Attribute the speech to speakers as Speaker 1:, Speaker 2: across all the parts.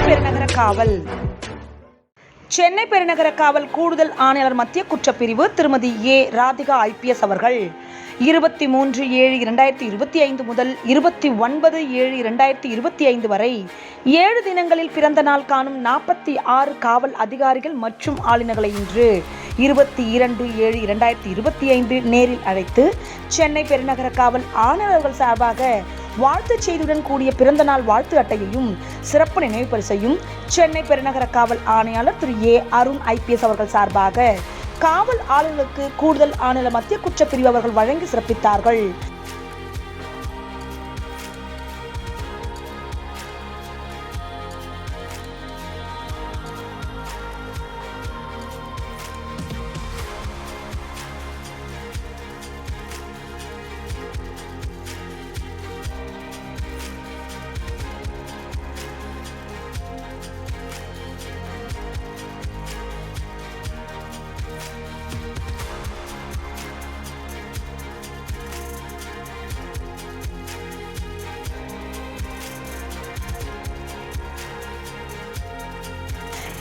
Speaker 1: பெருநகர காவல் சென்னை பெருநகர காவல் கூடுதல் ஆணையாளர் மத்திய குற்றப்பிரிவு திருமதி ஏ ராதிகா IPS அவர்கள் 23/7/2025 முதல் 29/7/2025 வரை 7 தினங்களில் பிறந்த நாள் காணும் 46 காவல் அதிகாரிகள் மற்றும் ஆளுநர்களை இன்று 22/7/2025 நேரில் அழைத்து சென்னை பெருநகர காவல் ஆணையாளர்கள் சார்பாக வாழ்த்துச் செய்தியுடன் கூடிய பிறந்தநாள் வாழ்த்து அட்டையையும் சிறப்பு நினைவு பரிசையும் சென்னை பெருநகர காவல் ஆணையாளர் திரு ஏ அருண் IPS அவர்கள் சார்பாக காவல் ஆளுநருக்கு கூடுதல் ஆணையாளர் மத்திய குற்றப்பிரிவு அவர்கள் வழங்கி சிறப்பித்தார்கள்.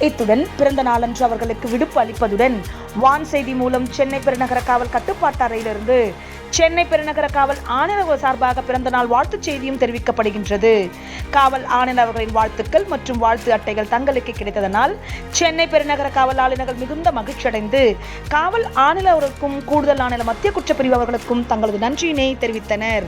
Speaker 1: இத்துடன் பிறந்த நாளன்று அவர்களுக்கு விடுப்பு அளிப்பதுடன் வான் செய்தி மூலம் சென்னை பெருநகர காவல் கட்டுப்பாட்டு அறையிலிருந்து சென்னை பெருநகர காவல் ஆணையர் சார்பாக பிறந்த நாள் வாழ்த்துச் செய்தியும் தெரிவிக்கப்படுகின்றது. காவல் ஆணையர் அவர்களின் வாழ்த்துக்கள் மற்றும் வாழ்த்து அட்டைகள் தங்களுக்கு கிடைத்ததனால் சென்னை பெருநகர காவல் ஆளுநர்கள் மிகுந்த மகிழ்ச்சியடைந்து காவல் ஆணையர் அவர்களுக்கும் கூடுதல் ஆணையர் மத்திய குற்றப்பிரிவு அவர்களுக்கும் தங்களது நன்றியினை தெரிவித்தனர்.